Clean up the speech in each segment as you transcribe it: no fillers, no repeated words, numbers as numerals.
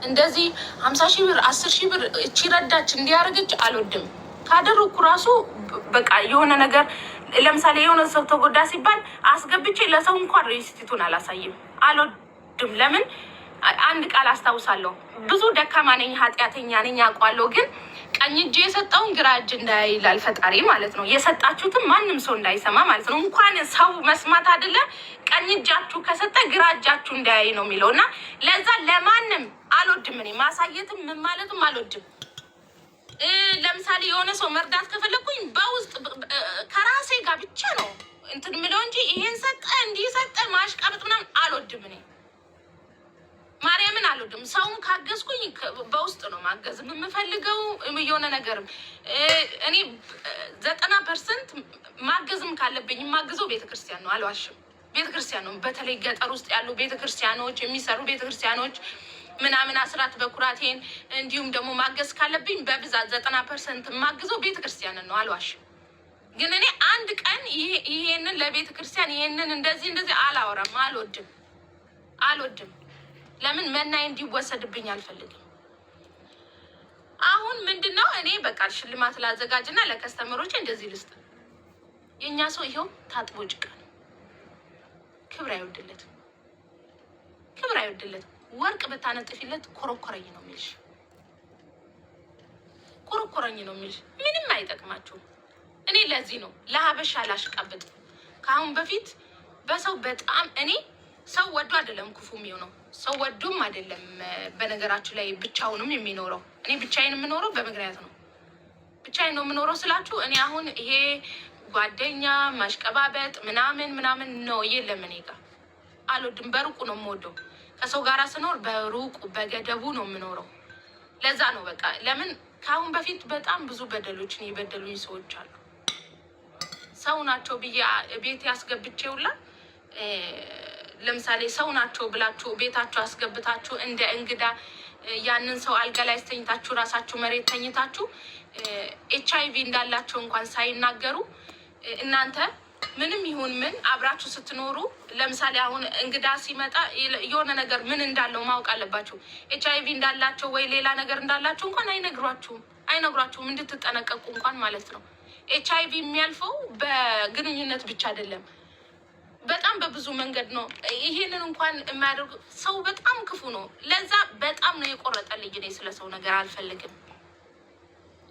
እንደዚህ 50,000 ብር 10,000 ብር እቺ ረዳች እንዲያደርገች አልወድም። ካደረኩ ራሱ በቃ የሆነ ነገር ለምሳሌ የሆነ ሰው ተጎዳ ሲባል አስገብቼ ለሰው እንኳን ሬሲቲቱን አላሳይም፣ አልወድም። ለምን አንድ ቃል አስታውሳለሁ። ብዙ ደካማ ነኝ፣ ኃጢአተኛ ነኝ አውቃለሁ። ግን ቀኝ እጅ የሰጠውን ግራ እጅ እንዳይላል ፈጣሪ ማለት ነው። የሰጣችሁትም ማንም ሰው እንዳይሰማ ማለት ነው። እንኳን ሰው መስማት አይደለም ቀኝ እጃችሁ ከሰጠ ግራ እጃችሁ እንዳያይ ነው የሚለው እና ለዛ ለማንም አልወድም። እኔ ማሳየትም ምን ማለትም አልወድም። ለምሳሌ የሆነ ሰው መርዳት ከፈለኩኝ በውስጥ ከራሴ ጋር ብቻ ነው እንትን ምለው እንጂ ይሄን ሰጠ እንዲህ ሰጠ ማሽቃበጥ ምናምን አልወድም። እኔ ማርያምን አልወድም። ሰውን ካገዝኩኝ በውስጥ ነው ማገዝ የምፈልገው። የሆነ ነገርም እኔ 90% ማገዝም ካለብኝ የማግዘው ቤተክርስቲያን ነው፣ አልዋሽም። ቤተክርስቲያን ነው። በተለይ ገጠር ውስጥ ያሉ ቤተክርስቲያኖች የሚሰሩ ቤተክርስቲያኖች ምናምን አስራት በኩራቴን እንዲሁም ደግሞ ማገዝ ካለብኝ በብዛት 90% ማግዘው ቤተክርስቲያንን ነው፣ አልዋሽም። ግን እኔ አንድ ቀን ይሄንን ለቤተክርስቲያን ይሄንን እንደዚህ አላወራም፣ አልወድም። ለምን መናይ እንዲወሰድብኝ አልፈልግም። አሁን ምንድነው እኔ በቃ ሽልማት ላዘጋጅና ለከስተመሮች እንደዚህ ልስጥ። የኛ ሰው ይሄው ታጥቦ ጭቃ ነው። ክብር አይወድለትም። ወርቅ ብታነጥፊለት ኮረኮረኝ ነው የሚልሽ። ምንም አይጠቅማችሁም። እኔ ለዚህ ነው ለሀበሻ ላሽቃብጥ። ከአሁን በፊት በሰው በጣም እኔ ሰው ወዶ አይደለም ክፉ የሚሆነው፣ ሰው ወዶም አይደለም በነገራችሁ ላይ ብቻውንም የሚኖረው። እኔ ብቻዬን የምኖረው በምክንያት ነው። ብቻዬን ነው የምኖረው ስላችሁ እኔ አሁን ይሄ ጓደኛ ማሽቀባበጥ ምናምን ነው የለም። እኔ ጋር አልወድም። በሩቁ ነው የምወደው። ከሰው ጋር ስኖር በሩቁ በገደቡ ነው የምኖረው። ለዛ ነው በቃ ለምን ከአሁን በፊት በጣም ብዙ በደሎችን የበደሉኝ ሰዎች አሉ። ሰው ናቸው ብዬ ቤት ያስገብቼውላ ለምሳሌ ሰው ናቸው ብላችሁ ቤታችሁ አስገብታችሁ እንደ እንግዳ ያንን ሰው አልጋ ላይ ተኝታችሁ ራሳችሁ መሬት ተኝታችሁ HIV እንዳላቸው እንኳን ሳይናገሩ እናንተ ምንም ይሁን ምን አብራችሁ ስትኖሩ ለምሳሌ አሁን እንግዳ ሲመጣ የሆነ ነገር ምን እንዳለው ማወቅ አለባችሁ። HIV እንዳላቸው ወይ ሌላ ነገር እንዳላቸው እንኳን አይነግሯችሁም እንድትጠነቀቁ እንኳን ማለት ነው። HIV የሚያልፈው በግንኙነት ብቻ አይደለም፣ በጣም በብዙ መንገድ ነው። ይሄንን እንኳን የማያደርጉ ሰው በጣም ክፉ ነው። ለዛ በጣም ነው የቆረጠልኝ። እኔ ስለ ሰው ነገር አልፈልግም።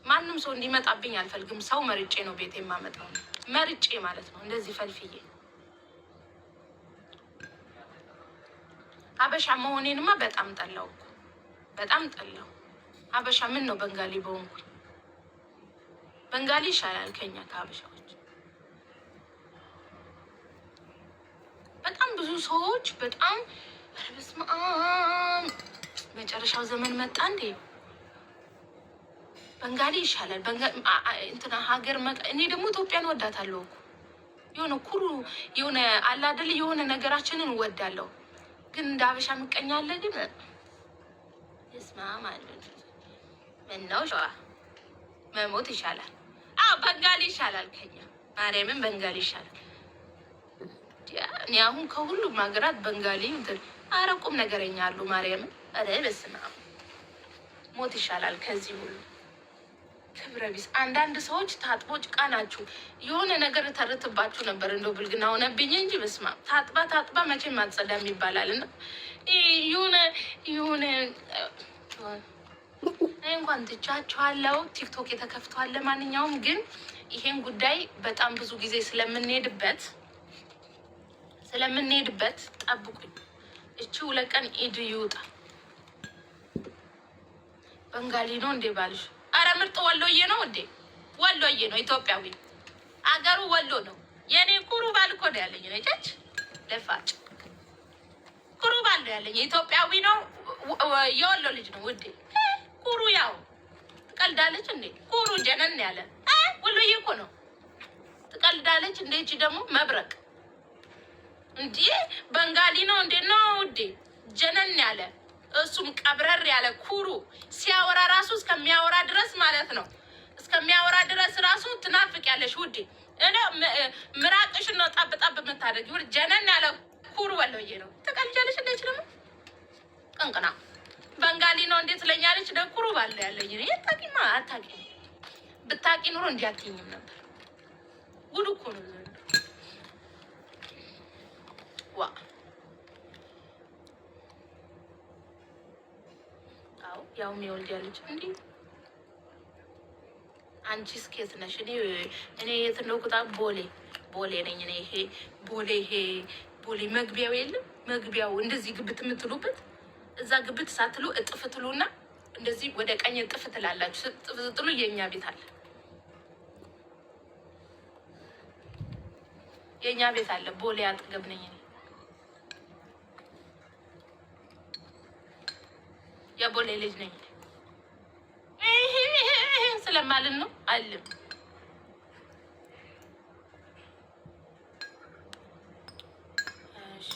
ማንም ሰው እንዲመጣብኝ አልፈልግም። ሰው መርጬ ነው ቤት የማመጣው፣ መርጬ ማለት ነው። እንደዚህ ፈልፍዬ ሀበሻ መሆኔንማ በጣም ጠላው። ሀበሻ ምን ነው በንጋሊ በሆንኩኝ። በንጋሊ ይሻላል ከኛ ከሀበሻዎች። በጣም ብዙ ሰዎች በጣም በስመ አብ መጨረሻው ዘመን መጣ እንዴ! በንጋሊ ይሻላል። እንትና ሀገር መጣ። እኔ ደግሞ ኢትዮጵያን ወዳታለሁ እኮ የሆነ ኩሩ የሆነ አላደል የሆነ ነገራችንን ወዳለሁ። ግን እንደ ሀበሻ ምቀኛለ። ግን ስማ ማለት ምነው ሸዋ መሞት ይሻላል። በንጋሊ ይሻላል ከኛ ማርያምን፣ በንጋሊ ይሻላል። እኔ አሁን ከሁሉም ሀገራት በንጋሊ አረቁም ነገረኛ አሉ። ማርያምን በስመ አብ ሞት ይሻላል ከዚህ ሁሉ። ክብረ ቢስ አንዳንድ ሰዎች ታጥቦ ጭቃ ናችሁ። የሆነ ነገር ተርትባችሁ ነበር እንደው ብልግና ሆነብኝ እንጂ በስመ አብ ታጥባ መቼም አትጸዳም ይባላል። እና የሆነ እንኳን ትቻችኋለሁ። ቲክቶክ የተከፍተዋል። ለማንኛውም ግን ይሄን ጉዳይ በጣም ብዙ ጊዜ ስለምንሄድበት ጠብቁኝ። እቺ 2 ቀን ኢድ ይውጣ። በንጋሊ ነው እንዴ ባልሽ? አረ ምርጥ ወሎዬ ነው እንዴ? ወሎዬ ነው፣ ኢትዮጵያዊ አገሩ ወሎ ነው። የኔ ኩሩ ባል እኮ ነው ያለኝ። ነጭ ለፋጭ ኩሩ ባል ነው ያለኝ። ኢትዮጵያዊ ነው፣ የወሎ ልጅ ነው ውዴ። ኩሩ ያው ትቀልዳለች እንዴ? ኩሩ ጀነን ያለ ወሎዬ እኮ ነው። ትቀልዳለች እንዴ? እቺ ደግሞ መብረቅ እንዴ! በንጋሊ ነው እንዴ? ነው ውዴ፣ ጀነን ያለ እሱም ቀብረር ያለ ኩሩ ሲያወራ ራሱ እስከሚያወራ ድረስ ማለት ነው። እስከሚያወራ ድረስ ራሱ ትናፍቅ ያለሽ ውዴ። እኔ ምራቅሽን ነው ጣብ የምታደርጊ ውዴ። ጀነን ያለ ኩሩ ወሎዬ ነው። ትቀልጃለሽ እንዴ? ደግሞ ቀንቅና በንጋሊ እንዴት ትለኛለች? ደኩሩ ባለ ያለኝ እኔ ታቂማ አታቂ ብታቂ ኑሮ እንዲያትኝም ነበር። ጉድ እኮ ነው ዋ። አው ያው የሚወልድ ያለች እንዴ አንቺ ስኬት ነሽ። እኔ የት ነው ቁጣ ቦሌ ነኝ እኔ። ይሄ ቦሌ መግቢያው የለም መግቢያው እንደዚህ ግብት የምትሉበት እዛ ግብት ሳትሉ እጥፍ ትሉና እንደዚህ ወደ ቀኝ እጥፍ ትላላችሁ። እጥፍ ስትሉ የኛ ቤት አለ የኛ ቤት አለ። ቦሌ አጠገብ ነኝ እኔ። የቦሌ ልጅ ነኝ ስለማልን ነው አለም። እሺ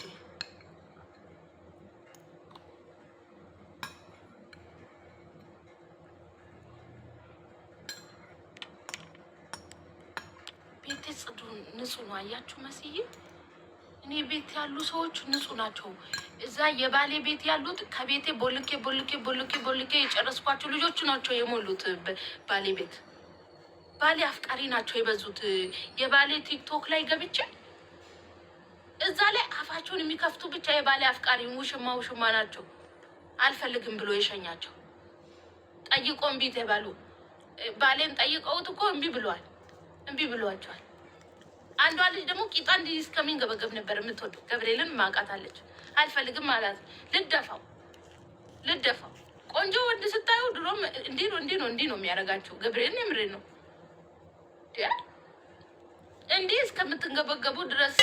ቤቴ ጽዱ ንጹህ ነው። አያችሁ መስዬ እኔ ቤት ያሉ ሰዎች ንጹህ ናቸው። እዛ የባሌ ቤት ያሉት ከቤቴ ቦልኬ የጨረስኳቸው ልጆች ናቸው የሞሉት። ባሌ ቤት ባሌ አፍቃሪ ናቸው የበዙት። የባሌ ቲክቶክ ላይ ገብቼ እዛ ላይ አፋቸውን የሚከፍቱ ብቻ የባሌ አፍቃሪ ውሽማ ናቸው። አልፈልግም ብሎ የሸኛቸው ጠይቆ እምቢ ተባሉ። ባሌን ጠይቀውት እኮ እምቢ ብሏቸዋል። አንዷ ልጅ ደግሞ ቂጣ እንዲህ እስከሚንገበገብ ነበር የምትወደው። ገብርኤልን ማቃታለች። አልፈልግም ማለት ልደፋው ቆንጆ ወንድ ስታዩ ድሮም እንዲህ ነው የሚያደርጋችሁ። ገብርኤልን የምሬ ነው እንዲህ እስከምትንገበገቡ ድረስ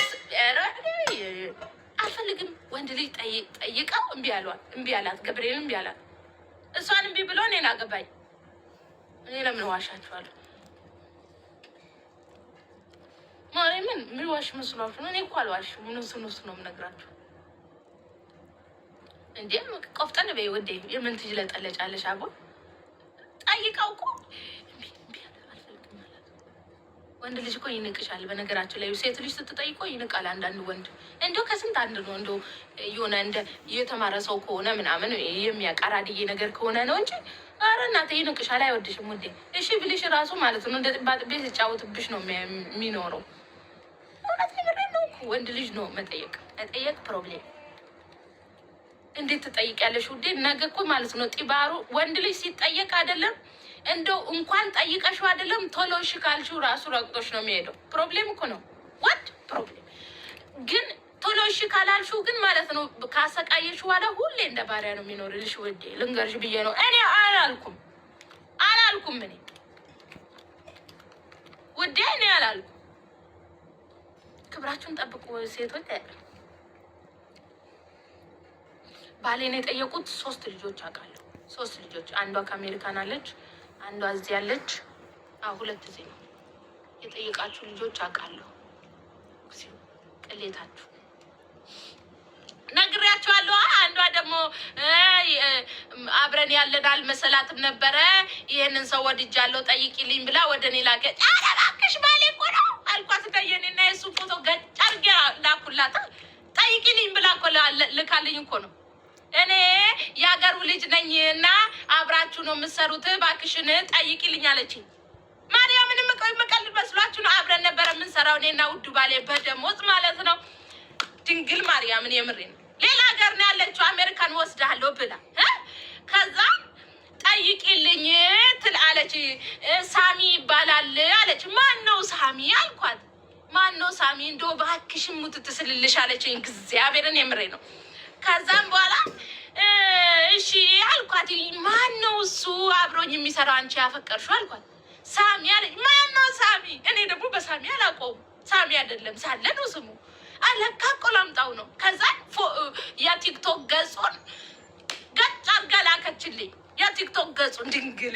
አልፈልግም። ወንድ ልጅ ጠይቀው እምቢ አላት። ገብርኤልን እምቢ አላት። እሷን እምቢ ብሎ እኔን አገባኝ። እኔ ለምን ዋሻችኋለሁ? ማርያምን ምን ዋሽ መስሏችሁ ነው? እኔ እኮ አልዋሽም። ምንስ ነው የምነግራችሁ እንዴ? ቆፍጠን በይ ወዴ። የምን ትጅለጠለጫለሽ? አቦ ጠይቀው እኮ ወንድ ልጅ እኮ ይንቅሻል። በነገራችን ላይ ሴት ልጅ ስትጠይቆ ይንቃል። አንዳንድ ወንድ እንደው ከስንት አንድ ነው። እንደው የሆነ እንደ የተማረ ሰው ከሆነ ምናምን የሚያቃራድዬ ነገር ከሆነ ነው እንጂ ኧረ እናቴ ይንቅሻል፣ አይወድሽም ውዴ። እሺ ብልሽ ራሱ ማለት ነው እንደ ጥባጥቤ ሲጫወትብሽ ነው የሚኖረው። እውነት ነው። ወንድ ልጅ ነው መጠየቅ ፕሮብሌም። እንዴት ትጠይቂያለሽ ውዴ? ነገ እኮ ማለት ነው ጢባሩ ወንድ ልጅ ሲጠየቅ አይደለም እንደው እንኳን ጠይቀሽው አይደለም ቶሎ እሺ ካልሽው ራሱ ረግጦሽ ነው የሚሄደው። ፕሮብሌም እኮ ነው ወድ ፕሮብሌም። ግን ቶሎ እሺ ካላልሽው ግን ማለት ነው ካሰቃየሽው በኋላ ሁሌ እንደ ባሪያ ነው የሚኖርልሽ ውዴ። ልንገርሽ ብዬ ነው እኔ አላልኩም እኔ ውዴ፣ እኔ አላልኩም። ክብራችሁን ጠብቁ ሴቶች። ባሌን የጠየቁት 3 ልጆች አውቃለሁ። 3 ልጆች፣ አንዷ ከአሜሪካን አለች፣ አንዷ እዚህ ያለች። 2 እዚህ ነው የጠየቃችሁ ልጆች አውቃለሁ። ቅሌታችሁ ነግሬያችኋለሁ። አንዷ ደግሞ አብረን ያለን አልመሰላትም ነበረ። ይሄንን ሰው ወድጃለሁ ጠይቂልኝ ብላ ወደ እኔ ላከች። ኧረ እባክሽ ባሌ እኮ ነው አልኳት። የእኔና የእሱ ፎቶ ገጭ አድርጌ ላኩላት። ጠይቂልኝ ብላ እኮ ልካልኝ እኮ ነው። እኔ የሀገሩ ልጅ ነኝ እና አብራችሁ ነው የምትሰሩት፣ እባክሽን ጠይቂልኝ አለችኝ። ማርያምን የምቀልድ መስሏችሁ ነው? አብረን ነበረ የምንሰራው እኔና ውዱ ባሌ በደሞዝ ማለት ነው። ድንግል ማርያምን የምሬ ነው። ሌላ ሀገር ነው ያለችው፣ አሜሪካን ወስዳለሁ ብላ ከዛ ጠይቂልኝ ትል አለች። ሳሚ ይባላል አለች። ማን ነው ሳሚ አልኳት። ማን ነው ሳሚ? እንደው እባክሽን ሙት ትስልልሽ አለችኝ። እግዚአብሔርን የምሬ ነው። ከዛም በኋላ እሺ አልኳት። ማን ነው እሱ አብሮኝ የሚሰራው አንቺ ያፈቀርሽው አልኳት። ሳሚ አለች። ማን ነው ሳሚ? እኔ ደግሞ በሳሚ አላውቀውም። ሳሚ አይደለም ሳለ ነው ስሙ። አለካ ቆላምጣው ነው። ከዛ የቲክቶክ ገጹን ገጭ አድርጋ ላከችልኝ። የቲክቶክ ገጹን ድንግል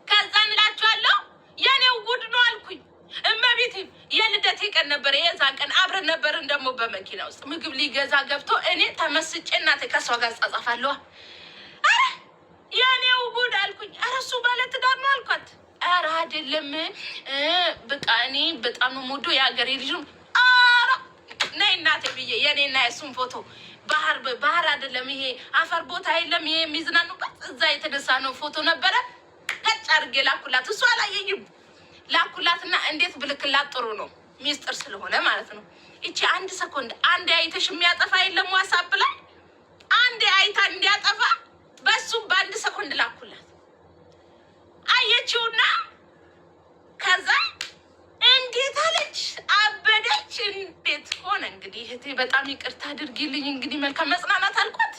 ከዛ እንላችኋለሁ የኔው ጉድ ነው አልኩኝ። እመቤቴ የልደቴ ቀን ነበር። የዛን ቀን አብረን ነበርን። ደግሞ በመኪና ውስጥ ምግብ ሊገዛ ገብቶ እኔ ተመስጬ እናቴ ከሷ ጋር ጻጻፋለሁ። አረ የኔው ጉድ አልኩኝ። አረ እሱ ባለትዳር ነው አልኳት። አረ አይደለም በቃ እኔ በጣም ነው የምወደው የሀገሬ ልጅ ነው። አረ ነይ እናቴ ብዬ የኔና የሱን ፎቶ ባህር አይደለም ይሄ አፈር ቦታ የለም ይሄ የሚዝናኑበት እዛ የተነሳ ነው ፎቶ ነበረ። ገጭ አድርጌ ላኩላት። እሷ አላየኝም። ላኩላትና እንዴት ብልክላት ጥሩ ነው ሚስጥር ስለሆነ ማለት ነው። እቺ አንድ ሰኮንድ አንድ አይተሽ የሚያጠፋ የለም ዋትስአፕ ላይ አንድ አይታ እንዲያጠፋ በሱ በአንድ ሰኮንድ ላኩላት። አየችውና ከዛ እንዴት አለች አበደች። እንዴት ሆነ እንግዲህ እህቴ በጣም ይቅርታ አድርጊልኝ እንግዲህ መልካም መጽናናት አልኳት።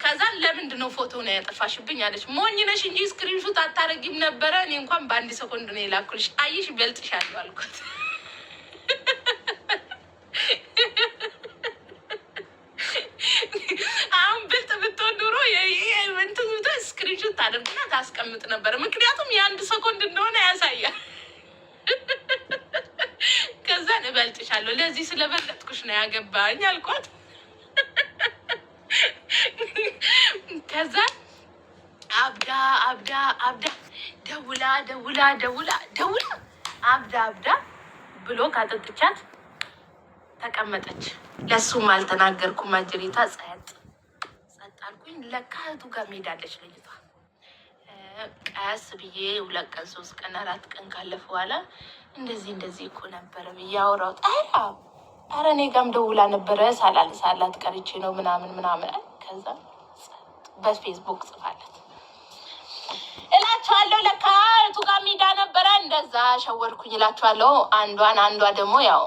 ከዛ ለምንድን ነው ፎቶ ነው ያጠፋሽብኝ አለች። ሞኝ ነሽ እንጂ ስክሪንሹት አታረጊም ነበረ። እኔ እንኳን በአንድ ሰኮንድ ነው የላኩልሽ። አየሽ በልጥሻለሁ አልኳት። አሁን ብልጥ ብትሆን ኑሮ ስክሪንሹት ታደርግና ታስቀምጥ ነበር። ምክንያቱም የአንድ ሰኮንድ እንደሆነ ያሳያል። ከዛን እበልጥሻለሁ ለዚህ ስለበለጥኩሽ ነው ያገባኝ አልኳት። ከዛ አብዳ ደውላ አብዳ ብሎ ካጠጥቻት ተቀመጠች። ለሱም አልተናገርኩም። አጅሪታ ጸጥ አልኩኝ። ለካ እህቱ ጋር ሄዳለች ልጅቷ። ቀስ ብዬ 2 ቀን 3 ቀን 4 ቀን ካለፈ በኋላ እንደዚህ እኮ ነበረ ብዬ አወራሁት። ኧረ እኔ ጋርም ደውላ ነበረ ሳላት ቀርቼ ነው ምናምን። ከዛ በፌስቡክ ጽፋለት እላችኋለሁ። ለካ እህቱ ጋር ሄዳ ነበረ። እንደዛ ሸወድኩኝ እላችኋለሁ። አንዷ ደግሞ ያው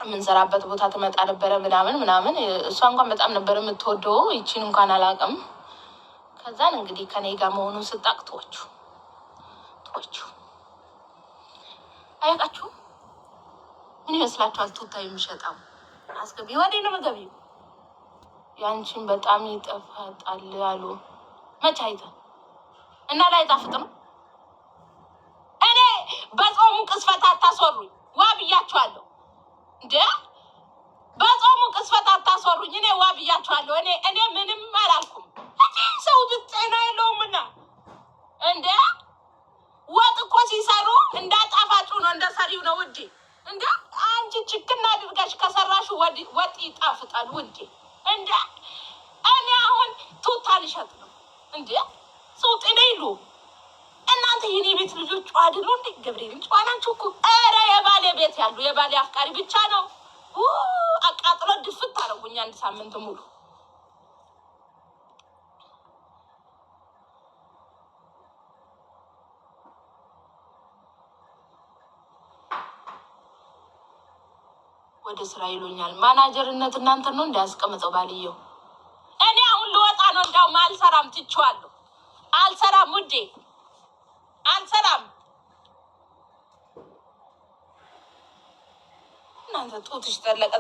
የምንሰራበት ቦታ ትመጣ ነበረ ምናምን። እሷ እንኳን በጣም ነበር የምትወደው። ይቺን እንኳን አላውቅም። ከዛን እንግዲህ ከኔ ጋር መሆኑን ስጣቅ ተወቹ አያውቃችሁ። ምን ይመስላችኋል? ቱታ የሚሸጣው አስገቢ ወዴ ነው መገቢው። ያንቺን በጣም ይጠፋጣል አሉ። መቼ አይተ እና ላይ ጣፍጥ ነው። እኔ በጾሙ ቅስፈት አታስወሩኝ። ዋ ብያችኋለሁ እንዴ! በጾሙ ቅስፈት አታስወሩኝ። እኔ ዋ ብያችኋለሁ። እኔ ምንም አላልኩም። ሰው ጤና የለውምና እንዴ! ወጥ እኮ ሲሰሩ እንዳጣፋጩ ነው እንደሰሪው ነው ውዴ። እንዴ አንቺ ችክና አድርገሽ ከሰራሹ ወጥ ይጣፍጣል ውዴ። እንዴ እኔ አሁን ቱታ ልሸጥ ነው እንዴ? ሰው ጤና ይሉ እናንተ የኔ ቤት ልጆች ጨዋ አይደሉ እንዴ? ገብርኤል ጨዋ ናችሁ እኮ። ኧረ የባሌ ቤት ያሉ የባሌ አፍቃሪ ብቻ ነው አቃጥሎ ድፍት አደረጉኝ 1 ሳምንት ሙሉ። ወደ ስራ ይሉኛል። ማናጀርነት እናንተ ነው እንዳያስቀምጠው ባልየው። እኔ አሁን ልወጣ ነው። እንዳውም አልሰራም፣ ትቼዋለሁ። አልሰራም ውዴ፣ አልሰራም። እናንተ ጡትሽ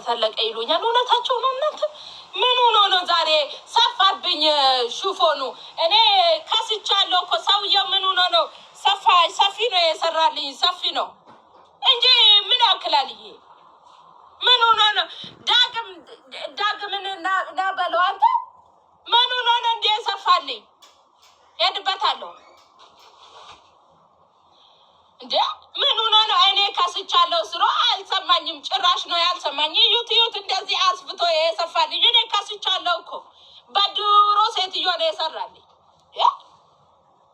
ተለቀ ይሉኛል። እውነታቸው ነው። እናንተ ምን ሆኖ ነው ዛሬ ሰፋብኝ ሹፎኑ? እኔ ከስቻለሁ እኮ ሰውዬው ምን ሆኖ ነው? ሰፊ ነው የሰራልኝ፣ ሰፊ ነው እንጂ ምን ያክላል ይሄ? ምን ሆኖ ነው? ዳግምን እና በለው አንተ ምን ሆኖ ነው እንዴ ሰፋልኝ? ሄድበታለሁ እንዴ ምን ሆኖ ነው? እኔ ከስቻለሁ ስሮ አልሰማኝም። ጭራሽ ነው ያልሰማኝ። ዩቲዩብ እንደዚህ አስፍቶ የሰፋልኝ። እኔ ከስቻለሁ እኮ በድሮ ሴትዮ ነው የሰራልኝ።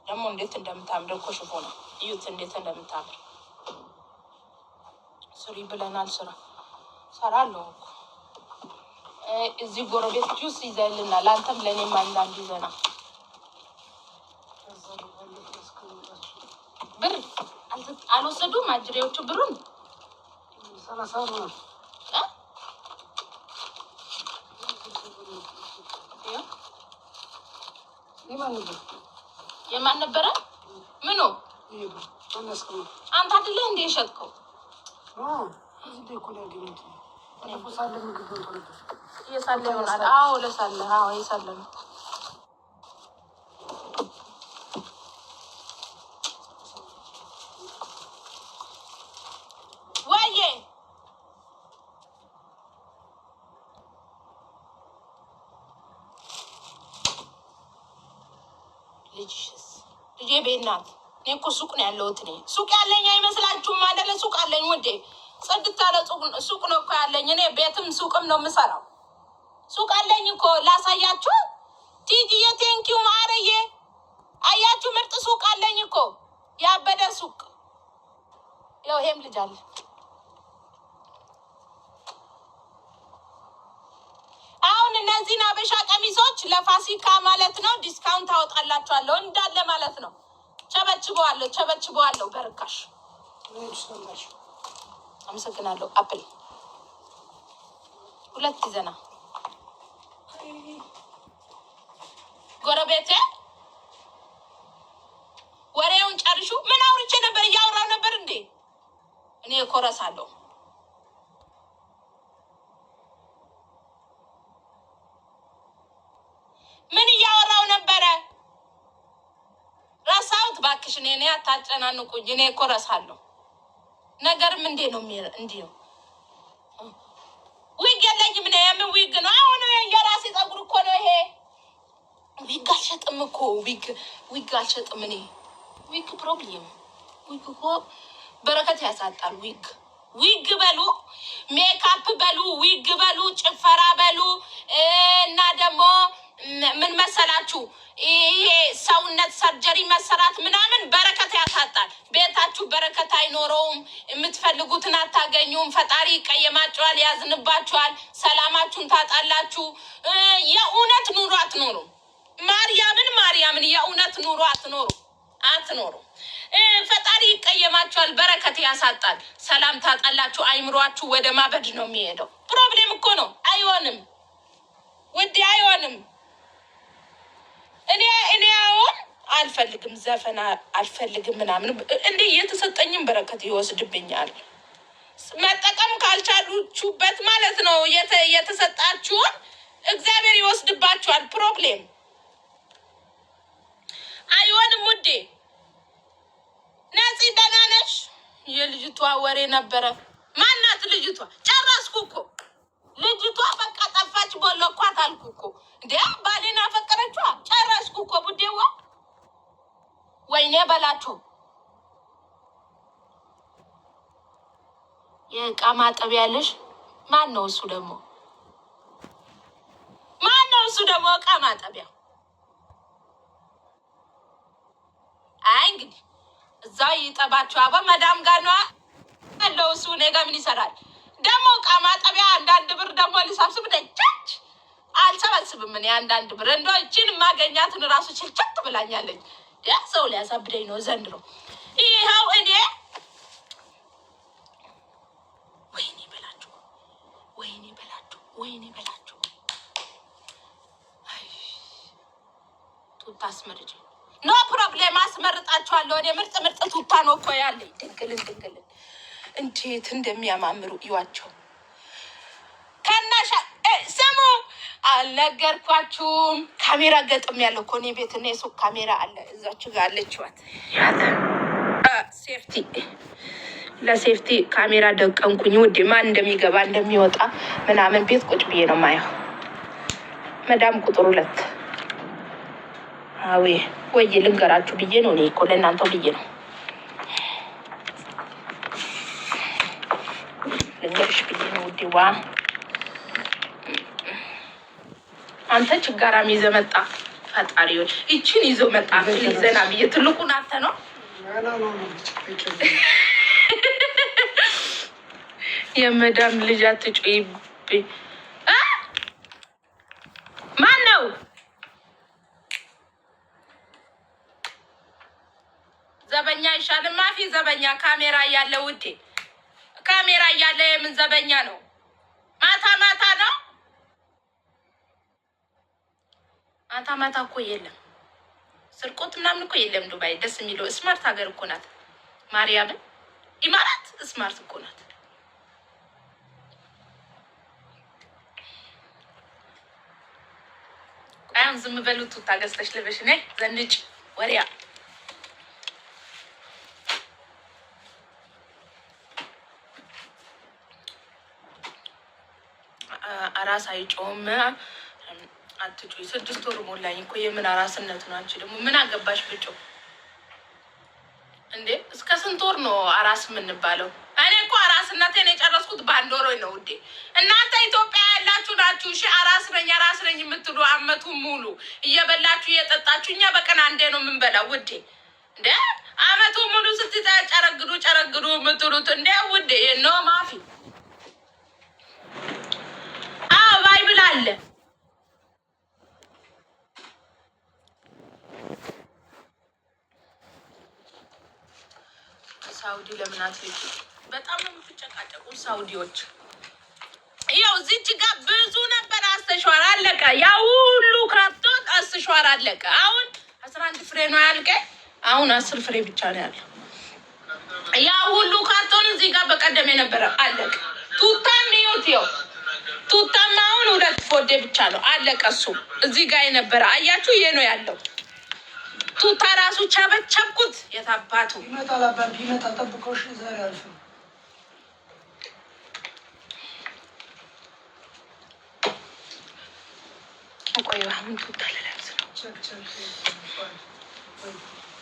ደግሞ እንዴት እንደምታምር እኮ ሽፎ ነው። እዩት እንዴት እንደምታምር። ስሪ ብለናል። ሰራለሁ እኮ እዚህ ጎረቤት ጁስ ይዘልና ለአንተም ለእኔም አንዳንድ ይዘና ብር አልወሰዱም አጅሬዎቹ ብሩን 30 ነው። የማን ነበረ? ምኑ አንተ አይደለህ እንደ የሸጥከው? የሳለ ይሆናል። አዎ ለሳለ የሳለ ነው። ወይዬ ልጄ ቤት ናት። እኔ እኮ ሱቅ ነው ያለሁት። እኔ ሱቅ ያለኝ አይመስላችሁም? አይደለ? ሱቅ አለኝ ውዴ። ጽድት ያለ ሱቅ ነው እኮ ያለኝ። እኔ ቤትም ሱቅም ነው የምሰራው። ሱቅ አለኝ እኮ ላሳያችሁ። ቲጂዬ ቴንኪው ማርዬ። አያችሁ ምርጥ ሱቅ አለኝ እኮ ያበደ ሱቅ። ያው ይሄም ልጅ አለ። አሁን እነዚህን አበሻ ቀሚሶች ለፋሲካ ማለት ነው ዲስካውንት አወጣላችኋለሁ እንዳለ ማለት ነው። ቸበችበዋለሁ በርካሽ። አመሰግናለሁ። አፕል 2 ይዘና ጎረቤቴ ወሬውን ጨርሹ። ምን አውርቼ ነበር? እያወራው ነበር እንዴ? እኔ ኮረሳለሁ። ምን እያወራው ነበረ? ረሳሁት። እባክሽ እኔ አታጨናንቁኝ። እኔ ኮረሳለሁ። ነገርም እንዴ ነው እንዴ ነው። ዊግ የለኝም እኔ። የምን ዊግ ነው? አሁን የራሴ ፀጉር እኮ ነው ይሄ። ዊግ አልሸጥም እኮ ዊግ አልሸጥም እኔ። ዊግ ፕሮብሌም። ዊግ እኮ በረከት ያሳጣል። ዊግ በሉ፣ ሜካፕ በሉ፣ ዊግ በሉ፣ ጭፈራ በሉ እና ደግሞ ምን መሰላችሁ? ይሄ ሰውነት ሰርጀሪ መሰራት ምናምን በረከት ያሳጣል። ቤታችሁ በረከት አይኖረውም። የምትፈልጉትን አታገኙም። ፈጣሪ ይቀየማችኋል፣ ያዝንባችኋል፣ ሰላማችሁን ታጣላችሁ። የእውነት ኑሮ አትኖሩም። ማርያምን የእውነት ኑሮ አትኖሩ። ፈጣሪ ይቀየማችኋል፣ በረከት ያሳጣል፣ ሰላም ታጣላችሁ። አይምሯችሁ ወደ ማበድ ነው የሚሄደው። ፕሮብሌም እኮ ነው። አይሆንም ውዴ፣ አይሆንም። እኔ አሁን አልፈልግም፣ ዘፈን አልፈልግም ምናምን እንዴ። የተሰጠኝም በረከት ይወስድብኛል። መጠቀም ካልቻሉችሁበት ማለት ነው የተሰጣችሁን እግዚአብሔር ይወስድባችኋል። ፕሮብሌም አይሆንም ውዴ። ነፂ ደህና ነሽ? የልጅቷ ወሬ ነበረ። ማናት ልጅቷ? ጨረስኩ እኮ ልጅቷ በቃ ጠፋች። ቦለኳት አልኩ እኮ እንዴ። ባሌን አፈቀረችዋ። ጨረስኩ እኮ ቡዴዋ። ወይኔ በላችሁ። የእቃ ማጠቢያ ልጅ ማን ነው እሱ ደግሞ? እቃ ማጠቢያ? አይ እንግዲህ እዛ ይጠባችሁ። አባ መዳም ጋር ነው ያለው እሱ። እኔ ጋር ምን ይሰራል ደግሞ? እቃ ማጠቢያ አንዳንድ ብር ደግሞ ሊሰብስብ ደጃች አልሰበስብም እኔ አንዳንድ ብር። እንደው እቺን ማገኛትን ራሱ ችልቸት ብላኛለች። ያ ሰው ሊያሳብደኝ ነው ዘንድሮ። ይኸው እኔ ወይኔ በላችሁ። ቱታ አስመርጭ። ኖ ፕሮብሌም አስመርጣችኋለሁ። እኔ ምርጥ ቱታ ነው እኮ ያለኝ። ድንግልን እንዴት እንደሚያማምሩ እዩዋቸው። ከናሻ ስሙ አልነገርኳችሁም። ካሜራ ገጥም ያለው እኮ እኔ ቤት እና የሱቅ ካሜራ አለ። እዛች ጋር አለችዋት። ለሴፍቲ ካሜራ ደቀንኩኝ ውዴ። ማን እንደሚገባ እንደሚወጣ ምናምን ቤት ቁጭ ብዬ ነው ማየው። መዳም ቁጥር 2 አዌ ወይ ልንገራችሁ ብዬ ነው። እኔ እኮ ለእናንተው ብዬ ነው ልንገርሽ ብዬ ነው ውዴ። ዋ አንተ ችጋራም ይዘህ መጣ። ፈጣሪዎች ይችን ይዞ መጣ። ይዘና ብዬ ትልቁን አንተ ነው። የመዳም ልጅ አትጮይብኝ። ማን ነው? ዘበኛ ይሻልም። ማፊ ዘበኛ ካሜራ እያለ ውዴ፣ ካሜራ እያለ የምን ዘበኛ ነው? ማታ ነው። ማታ እኮ የለም ስርቆት ምናምን እኮ የለም። ዱባይ ደስ የሚለው ስማርት ሀገር እኮ ናት። ማርያምን ኢማራት ስማርት እኮ ናት። አሁን ዝም በሉት። ታገዝተሽ ልበሽ ነይ ዘንጭ ወሪያ አራስ አይጮም። አትጩይ። 6 ወር ሞላኝ እኮ የምን አራስነት ነው? አንቺ ደግሞ ምን አገባሽ ብጮ እንዴ? እስከ ስንት ወር ነው አራስ የምንባለው? እኔ እኮ አራስነቴን የጨረስኩት በ1 ወር ነው ውዴ። እናንተ ኢትዮጵያ ያለ እየበላችሁ ናችሁ። እሺ አራስ ነኝ የምትሉ አመቱን ሙሉ እየበላችሁ እየጠጣችሁ፣ እኛ በቀን አንዴ ነው የምንበላው ውዴ። እንደ አመቱን ሙሉ ጨረግዱ የምትሉት እንደ ውዴ ነው ማፊ። አዎ ባይብል አለ። ሳውዲ ለምን አትሄጂ? በጣም ነው የምትጨቃጨቁ ሳውዲዎች። ያው እዚች ጋር ብዙ ነበር አስተሽዋር አለቀ። ያ ሁሉ ካርቶን አስተሽዋር አለቀ። አሁን 11 ፍሬ ነው ያልቀ። አሁን 10 ፍሬ ብቻ ነው ያለው። ያ ሁሉ ካርቶን እዚህ ጋር በቀደም የነበረ አለቀ። ቱታም ይወትየው ቱታም አሁን 2 ፎዴ ብቻ ነው አለቀ። እሱ እዚህ ጋር የነበረ አያችሁ፣ ይሄ ነው ያለው። ቱታ ራሱ ቸበቸብኩት። የታባቱ ይመጣል አባቢ ይመጣል። ጠብቀውሽ ዛሬ አልፍ ቆይ አሁን ቱታ ለለብስ ነው።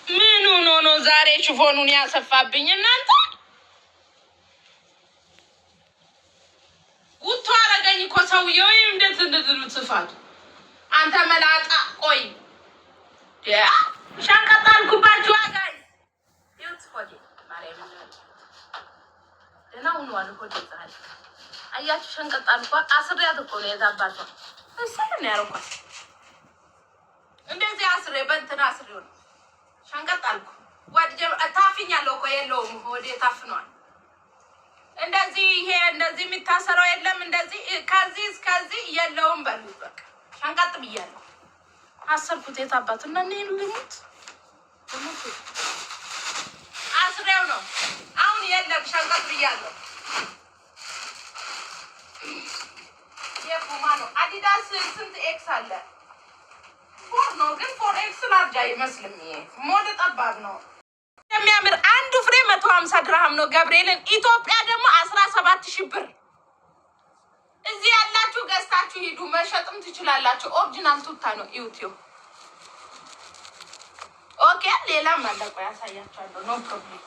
ምን ሆኖ ነው ዛሬ ሽፎኑን ያሰፋብኝ? እናንተ ጉቶ አረገኝ እኮ ሰውዬው። እንዴት እንደዚህ ትፋቱ አንተ መላጣ። ቆይ ያ ሻንቀጣልኩባችሁ አጋይ ይውት ሆዴ ማርያም ደህና ሁኑ አለ ሆዴ ዛሬ አያችሁ። ሸንቀጣልኩ አስሪያት እኮ ነው የዛባቷ እሰለ ነው ያረኳት። እንደዚህ አስሬ በእንትና አስሬው ነው ሸንቀጣልኩ። ወደ ታፍኛለሁ እኮ የለውም ሆዴ ታፍኗል። እንደዚህ ይሄ እንደዚህ የሚታሰረው የለም። እንደዚህ ከዚህ እስከዚህ የለውም። በሉ በቃ ሸንቀጥ ብያለሁ። አሰብኩት የታባት እና እኔ ልሙት አስሬው ነው አሁን የለም። ሸንቀጥ ብያለሁ። የፑማ ነው አዲዳስ ስንት ኤክስ አለ? 4 ነው ግን 4 ኤክስ ላርጅ አይመስልም። ይሄ ሞድ ጠባብ ነው። የሚያምር አንዱ ፍሬ 150 ድርሃም ነው። ገብርኤልን ኢትዮጵያ ደግሞ 17,000 ብር። እዚህ ያላችሁ ገዝታችሁ ሂዱ፣ መሸጥም ትችላላችሁ። ኦሪጂናል ቱታ ነው። ዩቲዩብ ኦኬ። ሌላም አለ፣ ቆይ ያሳያችኋለሁ። ኖ ፕሮብሌም